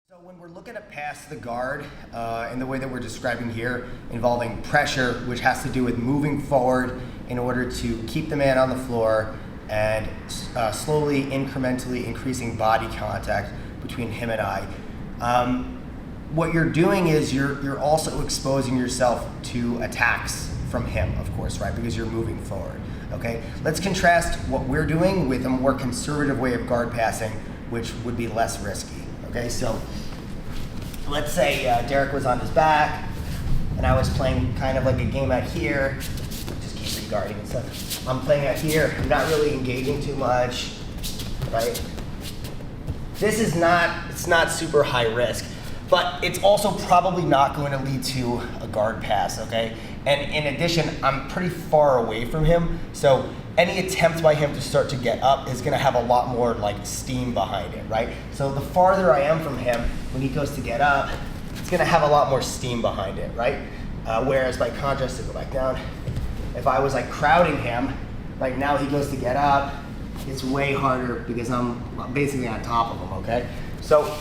So when we're looking to pass the guard in the way that we're describing here, involving pressure, which has to do with moving forward in order to keep the man on the floor and slowly, incrementally increasing body contact between him and I. What you're doing is you're also exposing yourself to attacks from him, of course, right? Because you're moving forward, okay? Let's contrast what we're doing with a more conservative way of guard passing, which would be less risky. Okay, so let's say Derek was on his back and I was playing kind of like a game out here. Just keep regarding and stuff. I'm playing out here, I'm not really engaging too much, right? This is it's not super high risk, but it's also probably not going to lead to a guard pass, okay? And in addition, I'm pretty far away from him, so any attempt by him to start to get up is gonna have a lot more like steam behind it, right? So the farther I am from him, when he goes to get up, it's gonna have a lot more steam behind it, right? Whereas by contrast, to go back down, if I was like crowding him, like now he goes to get up, it's way harder because I'm basically on top of him, okay? So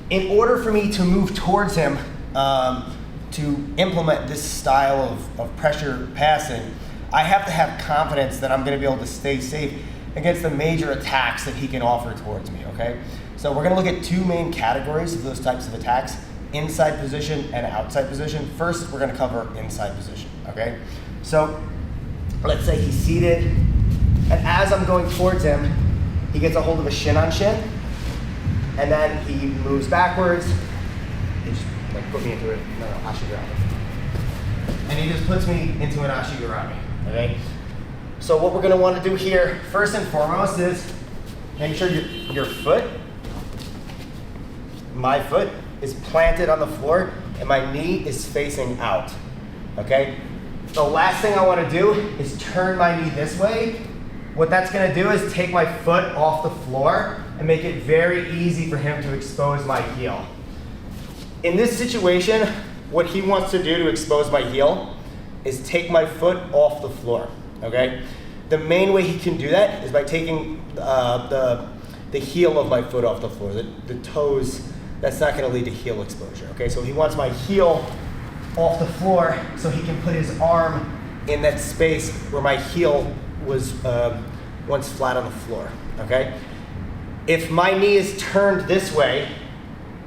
in order for me to move towards him, to implement this style of pressure passing, I have to have confidence that I'm going to be able to stay safe against the major attacks that he can offer towards me, okay? So we're going to look at two main categories of those types of attacks, inside position and outside position. First, we're going to cover inside position, okay? So let's say he's seated, and as I'm going towards him, he gets a hold of a shin on shin, and then he moves backwards. He just like put me into it. No, ashigurami. And he just puts me into an ashigurami. Okay. So what we're going to want to do here, first and foremost, is make sure your foot, my foot, is planted on the floor and my knee is facing out. Okay. The last thing I want to do is turn my knee this way. What that's going to do is take my foot off the floor and make it very easy for him to expose my heel. In this situation, what he wants to do to expose my heel is take my foot off the floor, okay? The main way he can do that is by taking the heel of my foot off the floor, the toes. That's not gonna lead to heel exposure, okay? So he wants my heel off the floor so he can put his arm in that space where my heel was once flat on the floor, okay? If my knee is turned this way,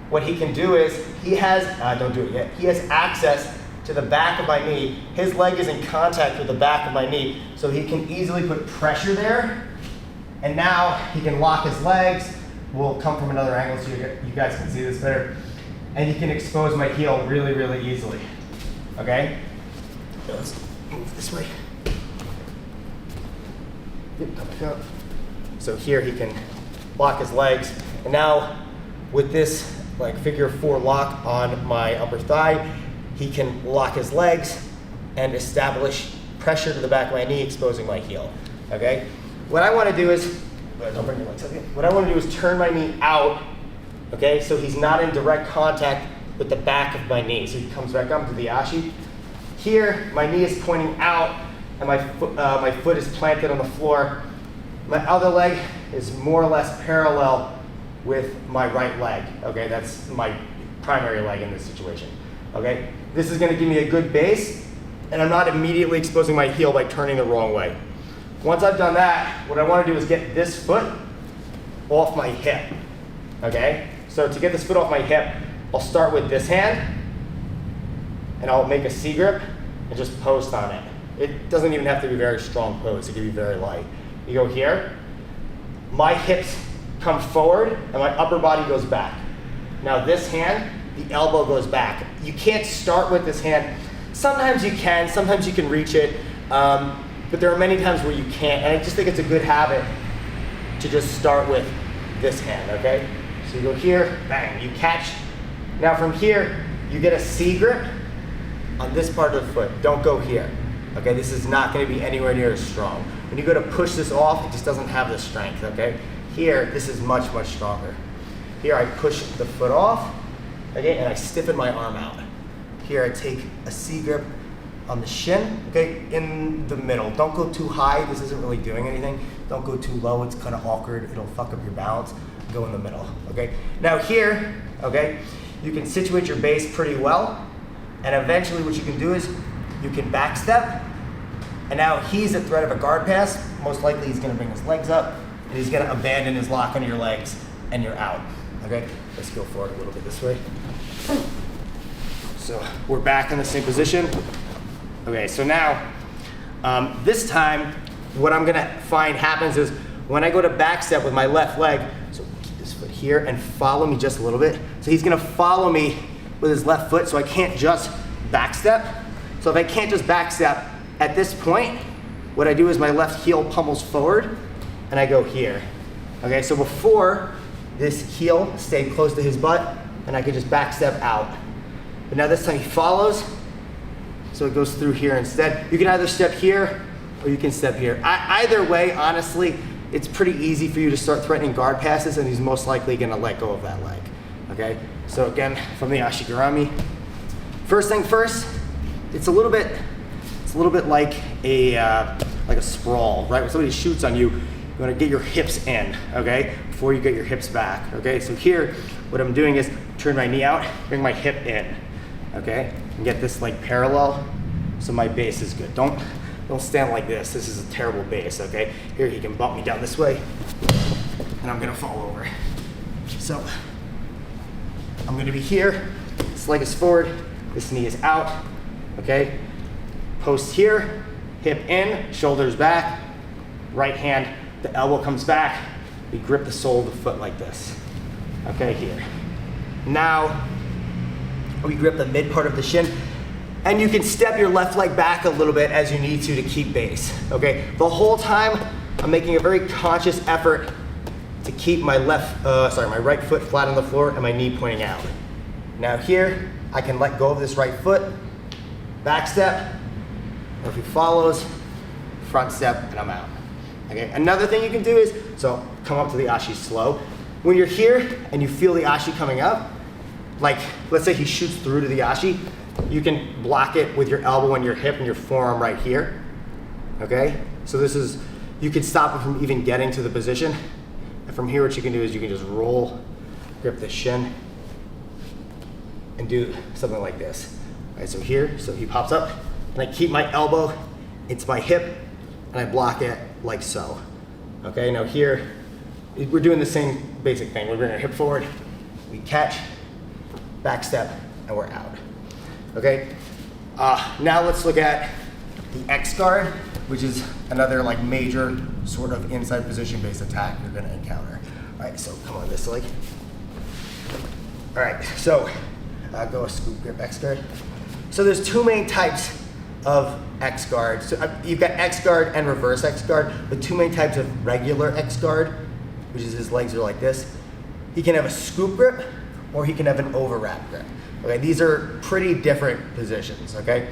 what he can do is, he has, don't do it yet, he has access to the back of my knee. His leg is in contact with the back of my knee, so he can easily put pressure there, and now he can lock his legs. We'll come from another angle so you guys can see this better, and he can expose my heel really, really easily, okay? So let's move this way. Yep, come back up. So here he can lock his legs, and now with this like figure 4 lock on my upper thigh, he can lock his legs and establish pressure to the back of my knee, exposing my heel, okay? What I wanna do is, don't bring your legs up here. What I wanna do is turn my knee out, okay? So he's not in direct contact with the back of my knee. So he comes back up to the ashi. Here, my knee is pointing out and my foot is planted on the floor. My other leg is more or less parallel with my right leg, okay? That's my primary leg in this situation, okay? This is gonna give me a good base, and I'm not immediately exposing my heel by turning the wrong way. Once I've done that, what I wanna do is get this foot off my hip, okay? So to get this foot off my hip, I'll start with this hand, and I'll make a C grip and just post on it. It doesn't even have to be a very strong pose, it can be very light. You go here, my hips come forward and my upper body goes back. Now this hand, the elbow goes back. You can't start with this hand. Sometimes you can, sometimes you can reach it, but there are many times where you can't, and I just think it's a good habit to just start with this hand, okay? So you go here, bang, you catch. Now from here, you get a C grip on this part of the foot. Don't go here, okay? This is not gonna be anywhere near as strong. When you go to push this off, it just doesn't have the strength, okay? Here, this is much, much stronger. Here, I push the foot off, okay, and I stiffen my arm out. Here, I take a C grip on the shin, okay, in the middle. Don't go too high, this isn't really doing anything. Don't go too low, it's kind of awkward, it'll fuck up your balance. go in the middle, okay? Now here, okay, you can situate your base pretty well, and eventually what you can do is you can back step, and now he's at threat of a guard pass. Most likely he's gonna bring his legs up, and he's gonna abandon his lock on your legs, and you're out, okay? Let's go forward a little bit this way. So we're back in the same position. Okay, so now, this time, what I'm gonna find happens is when I go to back step with my left leg, so keep this foot here and follow me just a little bit. So he's gonna follow me with his left foot, so I can't just back step. So if I can't just back step, at this point, what I do is my left heel pummels forward and I go here. Okay, so before this heel stayed close to his butt and I could just back step out. But now this time he follows, so it goes through here instead. You can either step here or you can step here. Either way, honestly, it's pretty easy for you to start threatening guard passes, and he's most likely gonna let go of that leg, okay? So again, from the ashigarami, first thing first, it's a little bit like a sprawl, right? When somebody shoots on you, you wanna get your hips in, okay? Before you get your hips back, okay? So here, what I'm doing is turn my knee out, bring my hip in, okay? And get this leg parallel, so my base is good. Don't stand like this. This is a terrible base, okay? Here, he can bump me down this way, and I'm gonna fall over. So, I'm gonna be here, this leg is forward, this knee is out, okay? Post here, hip in, shoulders back, right hand, the elbow comes back, we grip the sole of the foot like this, okay, here. Now, we grip the mid part of the shin, and you can step your left leg back a little bit as you need to keep base, okay? The whole time, I'm making a very conscious effort to keep my my right foot flat on the floor and my knee pointing out. Now here, I can let go of this right foot, back step, or if he follows, front step, and I'm out, okay? Another thing you can do is, so come up to the ashi slow. When you're here and you feel the ashi coming up, like let's say he shoots through to the ashi, you can block it with your elbow and your hip and your forearm right here, okay? So this is, you can stop it from even getting to the position. And from here, what you can do is you can just roll, grip the shin, and do something like this. All right, so here, so he pops up, and I keep my elbow, it's my hip, and I block it like so. Okay, now here, we're doing the same basic thing. We bring our hip forward, we catch, back step, and we're out. Okay, now let's look at the X guard, which is another like major sort of inside position based attack you're gonna encounter. All right, so come on this leg. All right, so go a scoop grip X guard. So there's two main types of X guard. So you've got X guard and reverse X guard, but two main types of regular X guard, which is his legs are like this. He can have a scoop grip or he can have an overwrap grip. Okay, these are pretty different positions, okay?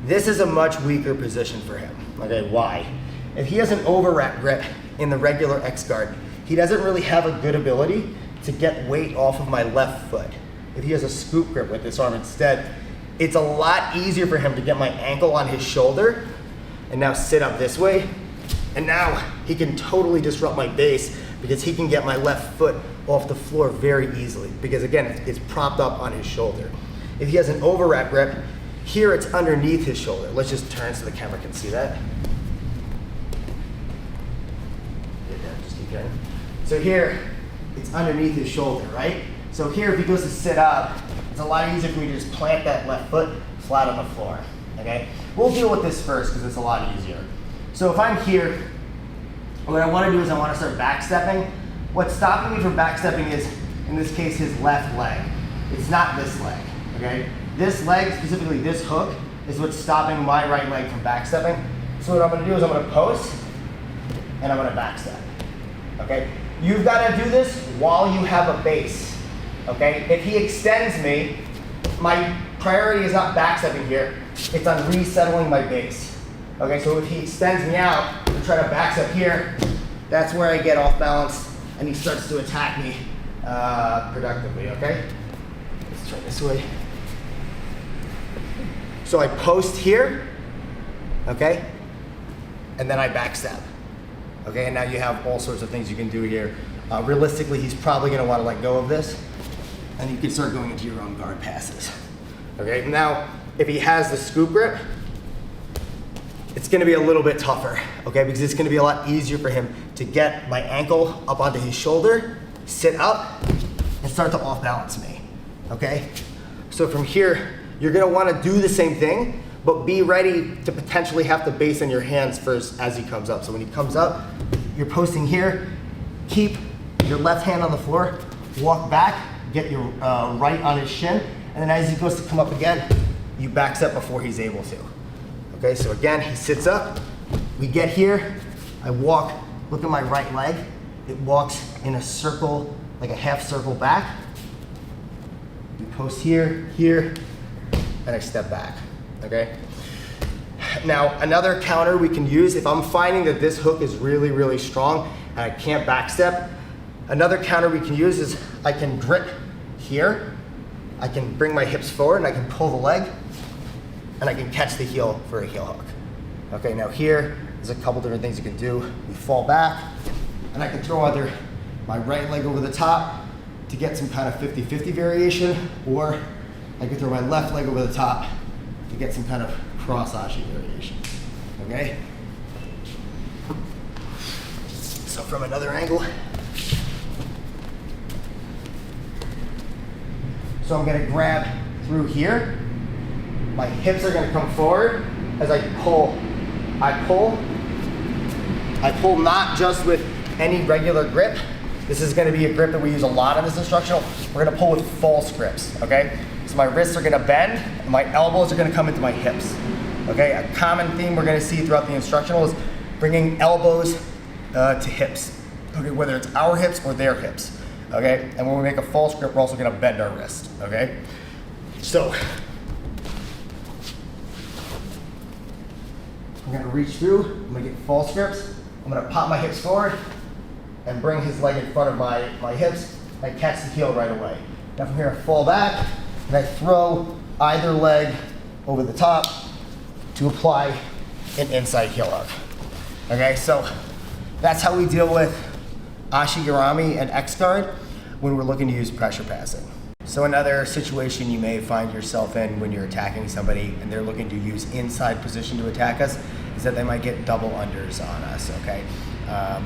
This is a much weaker position for him, okay? Why? If he has an overwrap grip in the regular X guard, he doesn't really have a good ability to get weight off of my left foot. If he has a scoop grip with this arm instead, it's a lot easier for him to get my ankle on his shoulder and now sit up this way. And now he can totally disrupt my base because he can get my left foot off the floor very easily because again, it's propped up on his shoulder. If he has an overwrap grip, here it's underneath his shoulder. Let's just turn so the camera can see that. Just keep going. So here, it's underneath his shoulder, right? So here, if he goes to sit up, it's a lot easier for me to just plant that left foot flat on the floor, okay? We'll deal with this first because it's a lot easier. So if I'm here, what I want to do is I want to start backstepping. What's stopping me from backstepping is, in this case, his left leg. It's not this leg, okay? This leg, specifically this hook, is what's stopping my right leg from backstepping. So what I'm going to do is I'm going to post, and I'm going to backstep, okay? You've got to do this while you have a base, okay? If he extends me, my priority is not backstepping here. It's on resettling my base, okay? So if he extends me out to try to backstep here, that's where I get off balance and he starts to attack me productively, okay? Let's try this way. So I post here, okay? And then I backstep, okay? And now you have all sorts of things you can do here. realistically, he's probably gonna wanna let go of this, and you can start going into your own guard passes. Okay, now, if he has the scoop grip, it's gonna be a little bit tougher, okay? Because it's gonna be a lot easier for him to get my ankle up onto his shoulder, sit up, and start to off balance me, okay? So from here, you're gonna wanna do the same thing, but be ready to potentially have to base on your hands first as he comes up. So when he comes up, you're posting here, keep your left hand on the floor, walk back, get your right on his shin, and then as he goes to come up again, you back step before he's able to. Okay, so again, he sits up, we get here, I walk, look at my right leg, it walks in a circle, like a half circle back. We post here, here, and I step back, okay? Now, another counter we can use, if I'm finding that this hook is really, really strong and I can't backstep, another counter we can use is I can grip here, I can bring my hips forward and I can pull the leg, and I can catch the heel for a heel hook. Okay, now here, there's a couple different things you can do. We fall back, and I can throw either my right leg over the top to get some kind of 50-50 variation, or I can throw my left leg over the top to get some kind of cross ashi variation, okay? So from another angle, so I'm gonna grab through here. My hips are gonna come forward as I pull. I pull not just with any regular grip. This is gonna be a grip that we use a lot in this instructional. We're gonna pull with false grips, okay? So my wrists are gonna bend, and my elbows are gonna come into my hips, okay? A common theme we're gonna see throughout the instructional is bringing elbows to hips, okay? Whether it's our hips or their hips, okay? And when we make a false grip, we're also gonna bend our wrist, okay? So, I'm gonna reach through, I'm gonna get false grips, I'm gonna pop my hips forward and bring his leg in front of my hips and catch the heel right away. Now from here I fall back and I throw either leg over the top to apply an inside heel hook. Okay, so that's how we deal with Ashigarami and X-guard when we're looking to use pressure passing. So another situation you may find yourself in when you're attacking somebody and they're looking to use inside position to attack us is that they might get double unders on us, okay?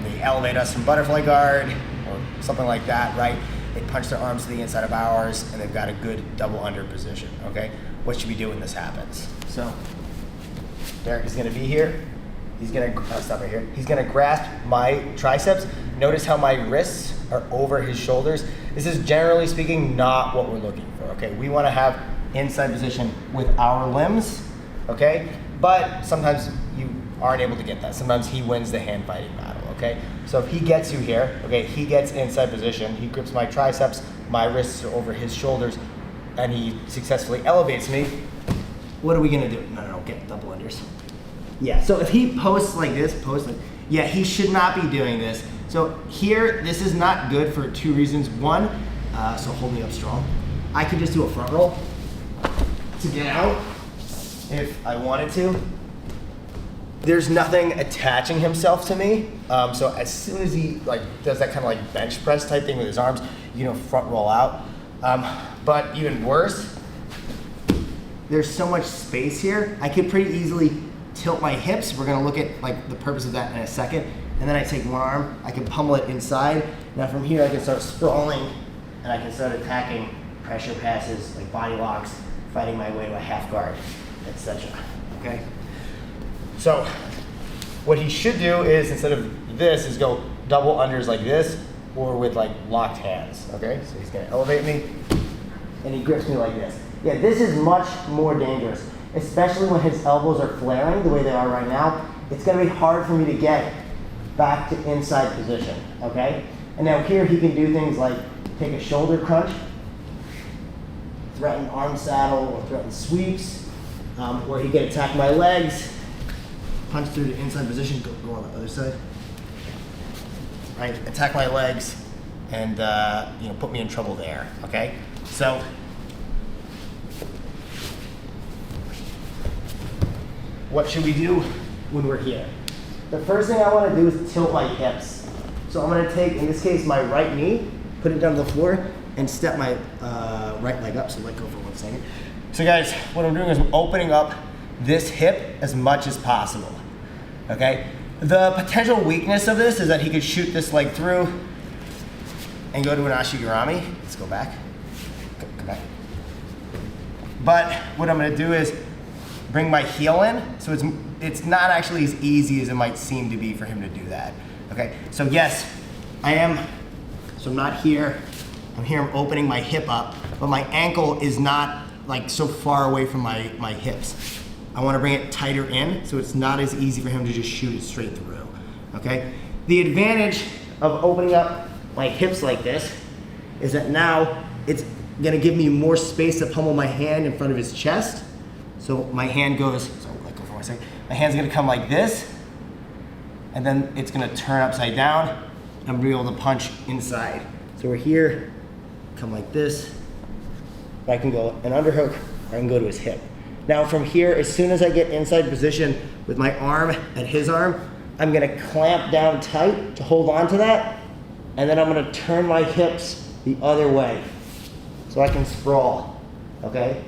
They elevate us from butterfly guard or something like that, right? They punch their arms to the inside of ours and they've got a good double under position, okay? What should we do when this happens? So Derek is gonna be here. He's gonna, stop right here. He's gonna grasp my triceps. Notice how my wrists are over his shoulders. This is generally speaking not what we're looking for, okay? We wanna have inside position with our limbs, okay? But sometimes you aren't able to get that. Sometimes he wins the hand fighting battle, okay? So if he gets you here, okay, he gets inside position, he grips my triceps, my wrists are over his shoulders, and he successfully elevates me, what are we gonna do? No, get double unders. Yeah, so if he posts like this, yeah, he should not be doing this. So here, this is not good for two reasons. One, so hold me up strong. I could just do a front roll to get out if I wanted to. There's nothing attaching himself to me. So as soon as he does that kind of like bench press type thing with his arms, you know, front roll out. But even worse, there's so much space here. I could pretty easily tilt my hips. We're gonna look at like the purpose of that in a second. And then I take one arm, I can pummel it inside. Now from here I can start sprawling and I can start attacking pressure passes, like body locks, fighting my way to a half guard, etc. Okay? So what he should do is, instead of this, is go double unders like this or with like locked hands. Okay? So he's gonna elevate me and he grips me like this. Yeah, this is much more dangerous, especially when his elbows are flaring the way they are right now. It's gonna be hard for me to get back to inside position, okay? And now here he can do things like take a shoulder crunch, threaten arm saddle or threaten sweeps, where he can attack my legs, punch through the inside position, go on the other side, right? Attack my legs and you know, put me in trouble there, okay? So, what should we do when we're here? The first thing I want to do is tilt my hips, So I'm gonna take, in this case, my right knee, put it down to the floor, and step my right leg up, so let go for 1 second. So guys, what I'm doing is I'm opening up this hip as much as possible, okay? The potential weakness of this is that he could shoot this leg through and go to an ashigarami. Let's go back, go back. But what I'm gonna do is bring my heel in, so it's not actually as easy as it might seem to be for him to do that, okay? So yes, I'm not here, I'm here, I'm opening my hip up, but my ankle is not like so far away from my hips. I wanna bring it tighter in, so it's not as easy for him to just shoot it straight through, okay? The advantage of opening up my hips like this is that now it's gonna give me more space to pummel my hand in front of his chest. So my hand goes, so let go for 1 second. My hand's gonna come like this, and then it's gonna turn upside down, and I'm gonna be able to punch inside. So we're here, come like this. I can go an underhook, or I can go to his hip. Now from here, as soon as I get inside position with my arm at his arm, I'm gonna clamp down tight to hold on to that, and then I'm gonna turn my hips the other way so I can sprawl, okay?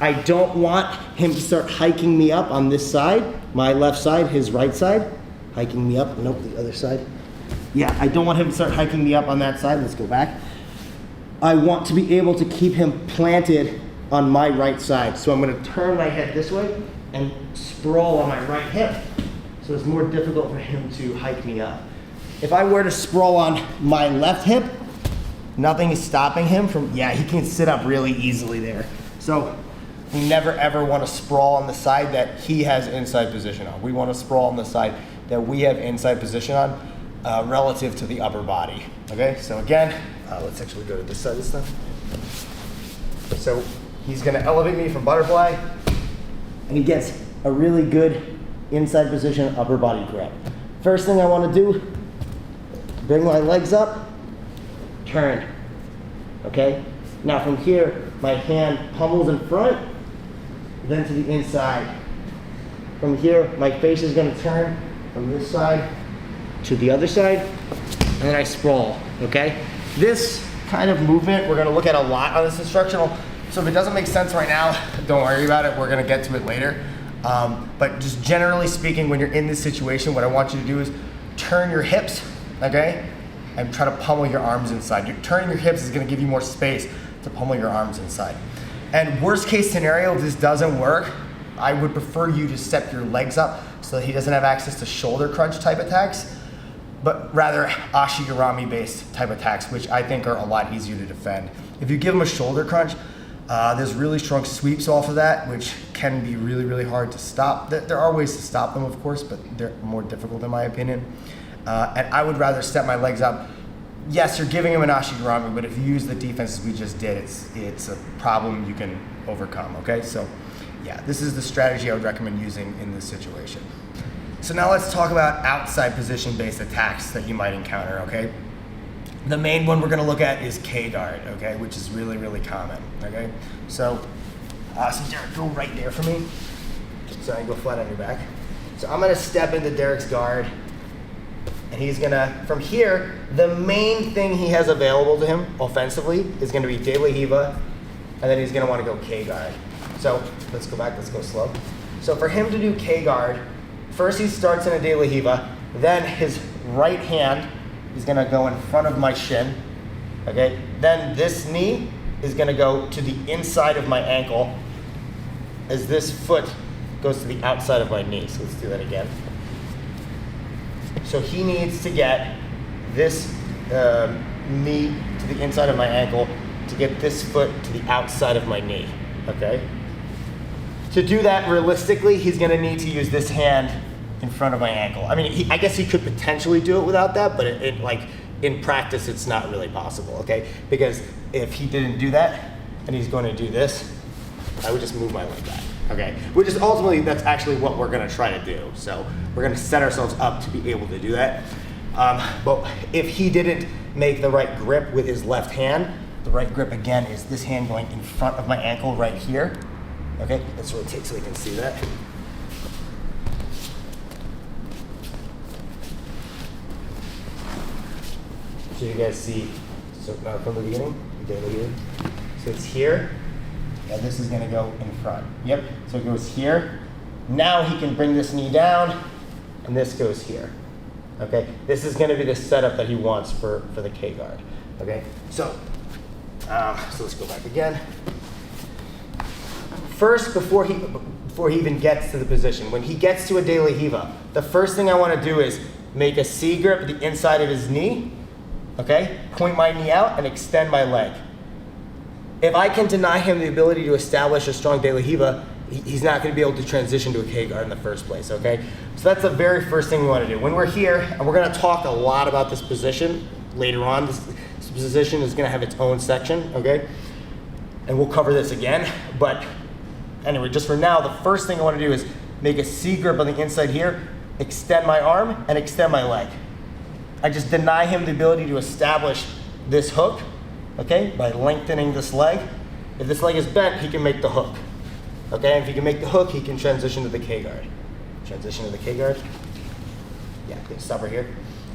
I don't want him to start hiking me up on this side, my left side, his right side, hiking me up, nope, the other side. Yeah, I don't want him to start hiking me up on that side, let's go back. I want to be able to keep him planted on my right side. So I'm gonna turn my head this way and sprawl on my right hip. So it's more difficult for him to hike me up. If I were to sprawl on my left hip, nothing is stopping him from, yeah, he can sit up really easily there. So we never ever want to sprawl on the side that he has inside position on. We want to sprawl on the side that we have inside position on relative to the upper body. Okay, so again, let's actually go to this side this time. So he's gonna elevate me from butterfly, and he gets a really good inside position upper body grip. First thing I want to do, bring my legs up, turn, okay? Now from here, my hand pummels in front, then to the inside. From here, my face is gonna turn from this side to the other side, and then I sprawl, okay? This kind of movement we're gonna look at a lot on this instructional, so if it doesn't make sense right now, don't worry about it, we're gonna get to it later. But just generally speaking, when you're in this situation, what I want you to do is turn your hips, okay? And try to pummel your arms inside. Turning your hips is gonna give you more space to pummel your arms inside. And worst case scenario, if this doesn't work, I would prefer you to step your legs up so that he doesn't have access to shoulder crunch type attacks, but rather ashigarami based type attacks, which I think are a lot easier to defend. If you give him a shoulder crunch, there's really strong sweeps off of that, which can be really, really hard to stop. There are ways to stop them, of course, but they're more difficult in my opinion. And I would rather step my legs up. Yes, you're giving him an ashigarami, but if you use the defenses we just did, it's a problem you can overcome, okay? So yeah, this is the strategy I would recommend using in this situation. So now let's talk about outside position-based attacks that you might encounter, okay? The main one we're gonna look at is K-guard, okay, which is really, really common, okay? So Derek, go right there for me. So I can go flat on your back. So I'm gonna step into Derek's guard, and he's gonna, from here, the main thing he has available to him offensively is gonna be De La Hiva, and then he's gonna wanna go K-guard. So let's go back, let's go slow. So for him to do K-guard, first he starts in a De La Hiva, then his right hand is gonna go in front of my shin, okay? Then this knee is gonna go to the inside of my ankle as this foot goes to the outside of my knee. So let's do that again. So he needs to get this knee to the inside of my ankle to get this foot to the outside of my knee, okay? To do that realistically, he's gonna need to use this hand in front of my ankle. I mean, I guess he could potentially do it without that, but in practice, it's not really possible, okay? Because if he didn't do that, and he's going to do this, I would just move my leg back, okay? Which is ultimately, that's actually what we're gonna try to do. So we're gonna set ourselves up to be able to do that. But if he didn't make the right grip with his left hand, the right grip again is this hand going in front of my ankle right here, okay? Let's rotate so we can see that. so you guys see, so from the beginning, so it's here, and this is gonna go in front. Yep, so it goes here. Now he can bring this knee down, and this goes here. Okay, this is gonna be the setup that he wants for the K guard. Okay, so let's go back again. First, before he even gets to the position, when he gets to a de la riva, the first thing I want to do is make a C grip at the inside of his knee, okay? Point my knee out and extend my leg. If I can deny him the ability to establish a strong de la riva, he's not going to be able to transition to a K guard in the first place, okay? So that's the very first thing we want to do. When we're here, and we're going to talk a lot about this position later on, this position is going to have its own section, okay? And we'll cover this again, but anyway, just for now, the first thing I want to do is make a C grip on the inside here, extend my arm, and extend my leg. I just deny him the ability to establish this hook, okay, by lengthening this leg. If this leg is bent, he can make the hook, okay? And if he can make the hook, he can transition to the K guard. Transition to the K guard. Yeah, stop right here.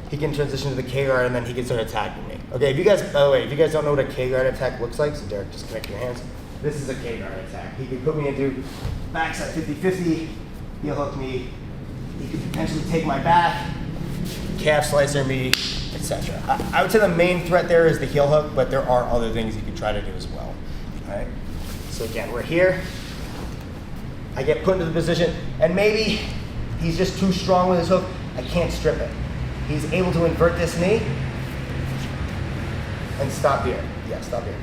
He can transition to the K guard, and then he can start attacking me. Okay, if you guys, by the way, if you guys don't know what a K guard attack looks like, so Derek, just connect your hands. This is a K guard attack. He could put me into backside 50-50, heel hook me. He could potentially take my back, calf slicer me, etc. I would say the main threat there is the heel hook, but there are other things you could try to do as well. All right. So again, we're here. I get put into the position, and maybe he's just too strong with his hook. I can't strip it. He's able to invert this knee and stop here. Yeah, stop here.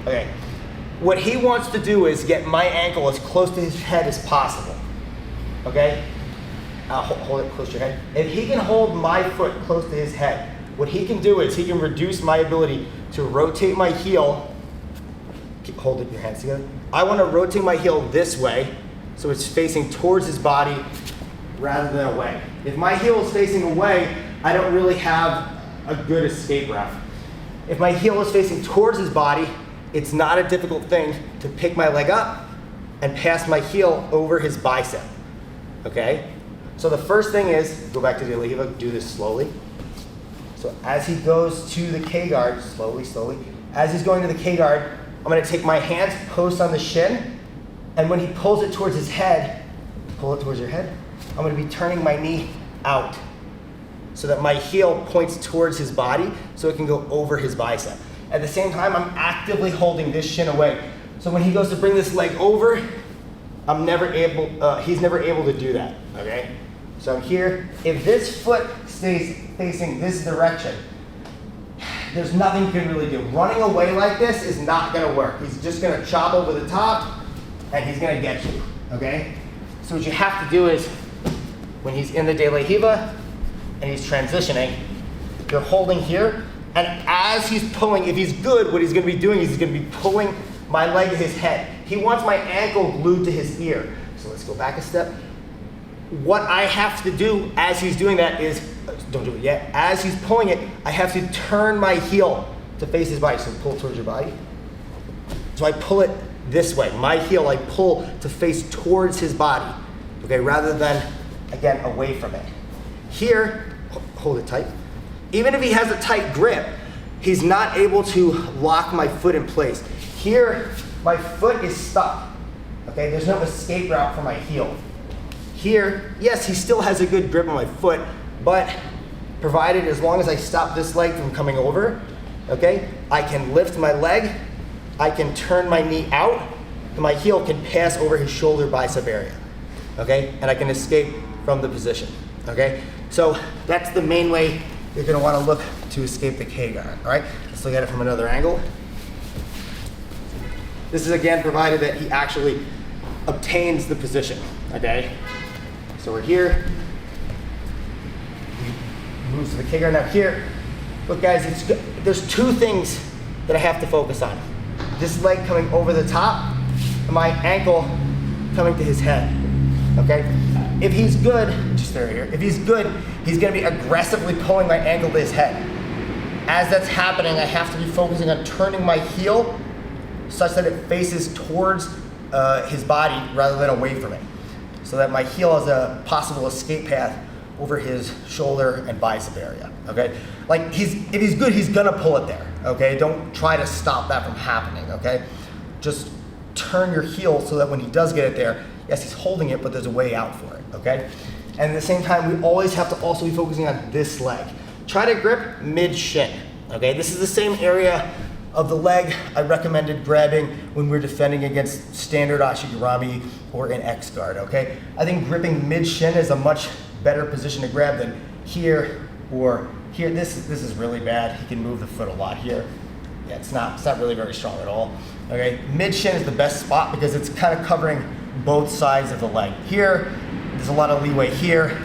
Okay. What he wants to do is get my ankle as close to his head as possible, okay? Hold it close to your head. If he can hold my foot close to his head, what he can do is he can reduce my ability to rotate my heel. Hold it, your hands together. I want to rotate my heel this way, so it's facing towards his body rather than away. If my heel is facing away, I don't really have a good escape route. If my heel is facing towards his body, it's not a difficult thing to pick my leg up and pass my heel over his bicep, okay? So the first thing is, go back to the de la riva, do this slowly. So as he goes to the K guard, slowly, slowly, as he's going to the K guard, I'm gonna take my hands, post on the shin, and when he pulls it towards his head, pull it towards your head, I'm gonna be turning my knee out so that my heel points towards his body so it can go over his bicep. At the same time, I'm actively holding this shin away. So when he goes to bring this leg over, he's never able to do that, okay? So I'm here. If this foot stays facing this direction, there's nothing you can really do. Running away like this is not gonna work. He's just gonna chop over the top and he's gonna get you, okay? So what you have to do is, when he's in the de la riva and he's transitioning, you're holding here, and as he's pulling, if he's good, what he's gonna be doing is he's gonna be pulling my leg to his head. He wants my ankle glued to his ear. So let's go back a step. What I have to do as he's doing that is, don't do it yet, as he's pulling it, I have to turn my heel to face his body. So pull towards your body. So I pull it this way. My heel, I pull to face towards his body, okay, rather than, again, away from it. Here, hold it tight. Even if he has a tight grip, he's not able to lock my foot in place. Here, my foot is stuck, okay? There's no escape route for my heel. Here, yes, he still has a good grip on my foot, but provided as long as I stop this leg from coming over, okay, I can lift my leg, I can turn my knee out, and my heel can pass over his shoulder bicep area, okay? And I can escape from the position, okay? So that's the main way you're gonna wanna look to escape the K guard, all right? Let's look at it from another angle. This is again provided that he actually obtains the position, okay? So we're here, he moves to the K guard. Now here, look guys, there's two things that I have to focus on. This leg coming over the top, and my ankle coming to his head, okay? If he's good, just stay right here. If he's good, he's gonna be aggressively pulling my ankle to his head. As that's happening, I have to be focusing on turning my heel such that it faces towards his body rather than away from it, so that my heel has a possible escape path over his shoulder and bicep area. okay? Like if he's good, he's gonna pull it there, okay? Don't try to stop that from happening, okay? Just turn your heel so that when he does get it there, yes, he's holding it, but there's a way out for it, okay? And at the same time, we always have to also be focusing on this leg. Try to grip mid-shin, okay? This is the same area of the leg I recommended grabbing when we're defending against standard Ashigarami or an X guard, okay? I think gripping mid-shin is a much better position to grab than here or here. This is really bad. He can move the foot a lot here. Yeah, it's not really very strong at all, okay? Mid-shin is the best spot because it's kind of covering both sides of the leg. Here, there's a lot of leeway here.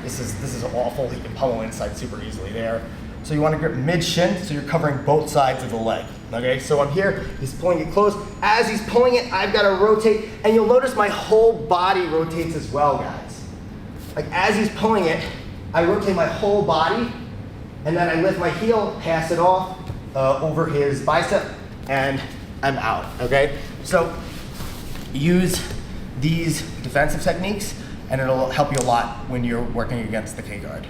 This is awful. He can pummel inside super easily there. So you want to grip mid-shin so you're covering both sides of the leg, okay? So I'm here, he's pulling it close. As he's pulling it, I've got to rotate, and you'll notice my whole body rotates as well, guys. Like as he's pulling it, I rotate my whole body, and then I lift my heel, pass it off over his bicep, and I'm out, okay? So use these defensive techniques, and it'll help you a lot when you're working against the K guard.